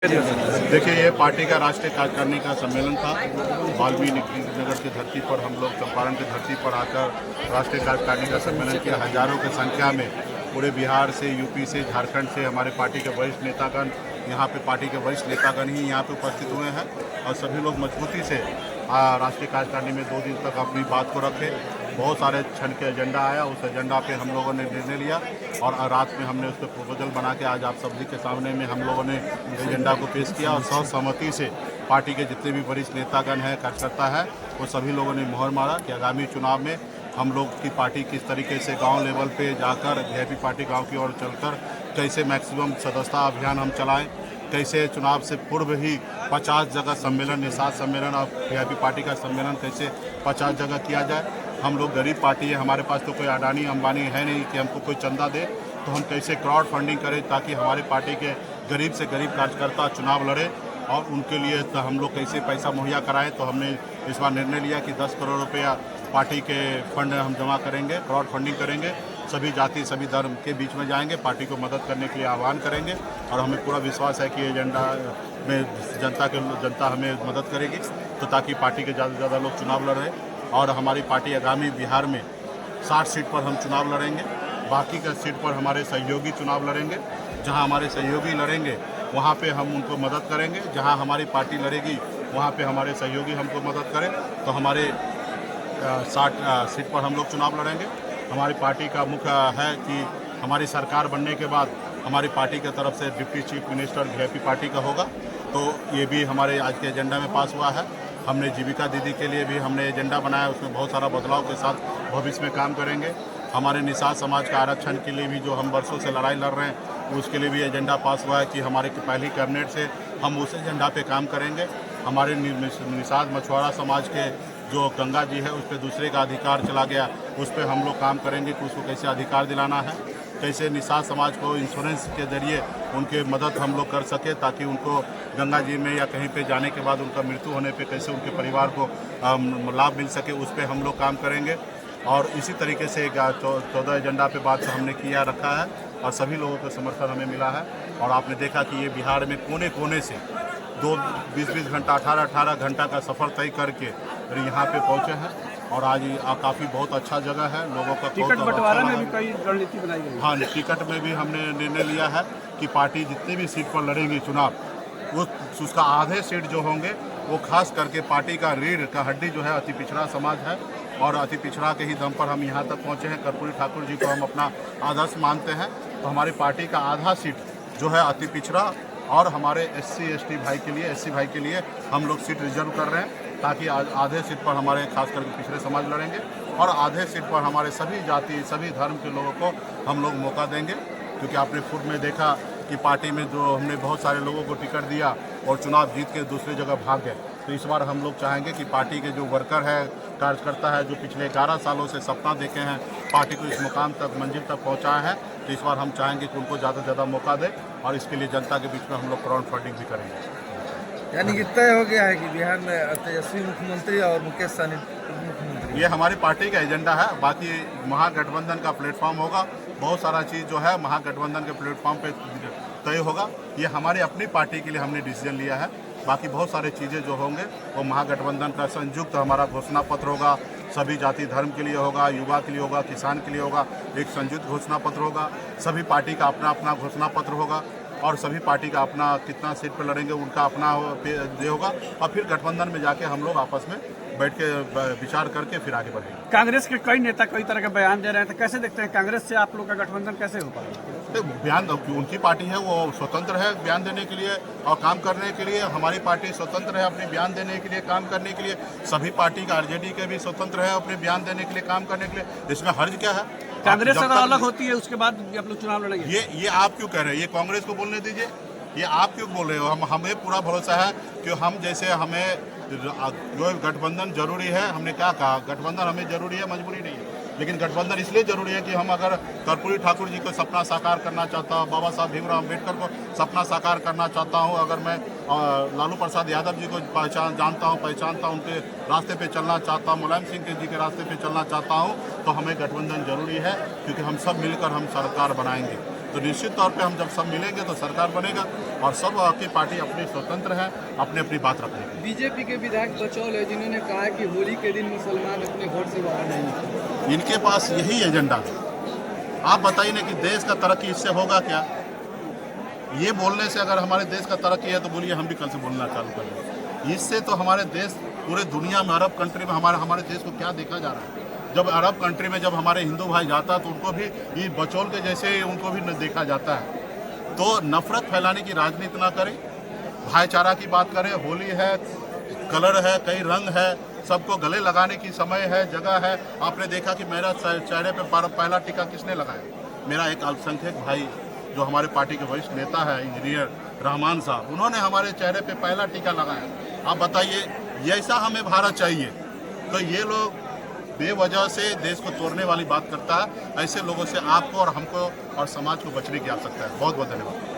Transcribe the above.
देखिए, ये पार्टी का राष्ट्रीय कार्यकारिणी का सम्मेलन था। वाल्मीकि नगर की धरती पर हम लोग चंपारण की धरती पर आकर राष्ट्रीय कार्यकारिणी का सम्मेलन किया। हजारों की संख्या में पूरे बिहार से, यूपी से, झारखंड से हमारे पार्टी के वरिष्ठ नेतागण, यहाँ पे पार्टी के वरिष्ठ नेतागण ही यहाँ पे उपस्थित हुए हैं और सभी लोग मजबूती से राष्ट्रीय कार्यकारिणी में 2 दिन तक अपनी बात को रखे। बहुत सारे क्षण के एजेंडा आया, उस एजेंडा पे हम लोगों ने निर्णय लिया और रात में हमने उस पर प्रपोजल बना के आज आप सभी के सामने में हम लोगों ने एजेंडा को पेश किया और सर्वसम्मति से पार्टी के जितने भी वरिष्ठ नेतागण हैं, कार्यकर्ता है, वो सभी लोगों ने मोहर मारा कि आगामी चुनाव में हम लोग की पार्टी किस तरीके से गांव लेवल पे जाकर वीआईपी पार्टी गांव की ओर चलकर कैसे मैक्सिमम सदस्यता अभियान हम चलाएं, कैसे चुनाव से पूर्व ही 50 जगह सम्मेलन, निषाद सम्मेलन और वीआईपी पार्टी का सम्मेलन कैसे 50 जगह किया जाए। हम लोग गरीब पार्टी है, हमारे पास तो कोई अडानी अंबानी है नहीं कि हमको कोई चंदा दे, तो हम कैसे क्राउड फंडिंग करें ताकि हमारे पार्टी के गरीब से गरीब कार्यकर्ता चुनाव लड़े और उनके लिए तो हम लोग कैसे पैसा मुहैया कराएं। तो हमने इस बार निर्णय लिया कि 10 करोड़ रुपया पार्टी के फंड हम जमा करेंगे, क्राउड फंडिंग करेंगे, सभी जाति सभी धर्म के बीच में जाएंगे, पार्टी को मदद करने के लिए आह्वान करेंगे और हमें पूरा विश्वास है कि एजेंडा में जनता हमें मदद करेगी तो ताकि पार्टी के ज़्यादा से ज़्यादा लोग चुनाव लड़ रहे और हमारी पार्टी आगामी बिहार में 60 सीट पर हम चुनाव लड़ेंगे। बाकी का सीट पर हमारे सहयोगी चुनाव लड़ेंगे। जहां हमारे सहयोगी लड़ेंगे वहां पे हम उनको मदद करेंगे, जहां हमारी पार्टी लड़ेगी वहां पे हमारे सहयोगी हमको मदद करें। तो हमारे 60 सीट पर हम लोग चुनाव लड़ेंगे। हमारी पार्टी का मुख्य है कि हमारी सरकार बनने के बाद हमारी पार्टी की तरफ से deputy chief minister VIP party का होगा, तो ये भी हमारे आज के एजेंडा में पास हुआ है। हमने जीविका दीदी के लिए भी हमने एजेंडा बनाया, उसमें बहुत सारा बदलाव के साथ भविष्य में काम करेंगे। हमारे निषाद समाज का आरक्षण के लिए भी जो हम वर्षों से लड़ाई लड़ रहे हैं उसके लिए भी एजेंडा पास हुआ है कि हमारे पहली कैबिनेट से हम उस एजेंडा पे काम करेंगे। हमारे निषाद मछुआरा समाज के जो गंगा जी है उस पर दूसरे का अधिकार चला गया, उस पर हम लोग काम करेंगे कि उसको कैसे अधिकार दिलाना है, कैसे निषाद समाज को इंश्योरेंस के जरिए उनके मदद हम लोग कर सके ताकि उनको गंगा जी में या कहीं पे जाने के बाद उनका मृत्यु होने पे कैसे उनके परिवार को लाभ मिल सके, उस पर हम लोग काम करेंगे। और इसी तरीके से 14 एजेंडा पे बात हमने किया रखा है और सभी लोगों का समर्थन हमें मिला है। और आपने देखा कि ये बिहार में कोने कोने से 20-20 घंटा 18-18 घंटा का सफ़र तय करके यहाँ पे पहुँचे हैं और आज काफ़ी बहुत अच्छा जगह है। लोगों का टिकट बंटवारा में भी कई रणनीति बनाई गई। हाँ, टिकट में भी हमने निर्णय लिया है कि पार्टी जितनी भी सीट पर लड़ेगी चुनाव उसका आधे सीट जो होंगे वो खास करके पार्टी का रीढ़ का हड्डी जो है अति पिछड़ा समाज है और अति पिछड़ा के ही दम पर हम यहाँ तक पहुँचे हैं। कर्पूरी ठाकुर जी को हम अपना आदर्श मानते हैं, तो हमारी पार्टी का आधा सीट जो है अति पिछड़ा और हमारे SC/ST भाई के लिए, SC भाई के लिए हम लोग सीट रिजर्व कर रहे हैं ताकि आधे सीट पर हमारे खास करके पिछड़े समाज लड़ेंगे और आधे सीट पर हमारे सभी जाति सभी धर्म के लोगों को हम लोग मौका देंगे। क्योंकि आपने खुद में देखा कि पार्टी में जो हमने बहुत सारे लोगों को टिकट दिया और चुनाव जीत के दूसरी जगह भाग गए, तो इस बार हम लोग चाहेंगे कि पार्टी के जो वर्कर है, कार्यकर्ता है, जो पिछले 11 सालों से सपना देखे हैं पार्टी को इस मुकाम तक, मंजिल तक पहुंचाया है, तो इस बार हम चाहेंगे कि उनको ज़्यादा से ज़्यादा मौका दें और इसके लिए जनता के बीच में हम लोग क्राउड फंडिंग भी करेंगे। यानी कि तय हो गया है कि बिहार में तेजस्वी मुख्यमंत्री और मुकेश सहनी मुख्यमंत्री, ये हमारी पार्टी का एजेंडा है। बाकी महागठबंधन का प्लेटफॉर्म होगा, बहुत सारा चीज़ जो है महागठबंधन के प्लेटफॉर्म पे तय होगा। ये हमारी अपनी पार्टी के लिए हमने डिसीजन लिया है। बाकी बहुत सारे चीज़ें जो होंगे वो महागठबंधन का संयुक्त हमारा घोषणा पत्र होगा, सभी जाति धर्म के लिए होगा, युवा के लिए होगा, किसान के लिए होगा, एक संयुक्त घोषणा पत्र होगा। सभी पार्टी का अपना अपना घोषणा पत्र होगा और सभी पार्टी का अपना कितना सीट पर लड़ेंगे उनका अपना ये होगा और फिर गठबंधन में जाके हम लोग आपस में बैठ के विचार करके फिर आगे बढ़ेंगे। कांग्रेस के कई नेता कई तरह के बयान दे रहे हैं, तो कैसे देखते हैं कांग्रेस से आप लोग का गठबंधन कैसे हो पाएगा? बयान उनकी पार्टी है, वो स्वतंत्र है बयान देने के लिए और काम करने के लिए। हमारी पार्टी स्वतंत्र है अपने बयान देने के लिए, काम करने के लिए। सभी पार्टी का आरजेडी के भी स्वतंत्र है अपने बयान देने के लिए, काम करने के लिए। इसमें हर्ज क्या है? कांग्रेस अगर अलग होती है उसके बाद आप लोग चुनाव लड़ेंगे। ये आप क्यों कह रहे हैं? ये कांग्रेस को बोलने दीजिए, ये आप क्यों बोल रहे हो? हमें पूरा भरोसा है कि हम जैसे हमें जो गठबंधन जरूरी है, हमने क्या कहा, गठबंधन हमें जरूरी है, मजबूरी नहीं है। लेकिन गठबंधन इसलिए जरूरी है कि हम अगर कर्पूरी ठाकुर जी को सपना साकार करना चाहता हूँ, बाबा साहब भीमराव अम्बेडकर को सपना साकार करना चाहता हूँ, अगर मैं लालू प्रसाद यादव जी को पहचानता हूँ, उनके रास्ते पे चलना चाहता हूँ, मुलायम सिंह जी के रास्ते पे चलना चाहता हूँ, तो हमें गठबंधन जरूरी है क्योंकि हम सब मिलकर हम सरकार बनाएंगे। तो निश्चित तौर पे हम जब सब मिलेंगे तो सरकार बनेगा और सब की पार्टी अपनी स्वतंत्र है अपनी अपनी बात रखेगी। बीजेपी के विधायक बचौल है जिन्होंने कहा कि होली के दिन मुसलमान अपने घर से बाहर नहीं निकले। इनके पास यही एजेंडा है। आप बताइए ना कि देश का तरक्की इससे होगा क्या? ये बोलने से अगर हमारे देश का तरक्की है तो बोलिए हम भी कल से बोलना चालू कर दें। इससे तो हमारे देश पूरे दुनिया में अरब कंट्री में हमारे देश को क्या देखा जा रहा है। जब अरब कंट्री में जब हमारे हिंदू भाई जाता तो उनको भी ये बचौल के जैसे उनको भी देखा जाता है। तो नफरत फैलाने की राजनीति ना करें, भाईचारा की बात करें। होली है, कलर है, कई रंग है, सबको गले लगाने की समय है, जगह है। आपने देखा कि मेरा चेहरे पे पहला टीका किसने लगाया? मेरा एक अल्पसंख्यक भाई जो हमारे पार्टी के वरिष्ठ नेता है इंजीनियर रहमान साहब, उन्होंने हमारे चेहरे पे पहला टीका लगाया। आप बताइए, ये ऐसा हमें भारत चाहिए? तो ये लोग बेवजह से देश को तोड़ने वाली बात करता है। ऐसे लोगों से आपको और हमको और समाज को बचने की आवश्यकता है। बहुत बहुत धन्यवाद।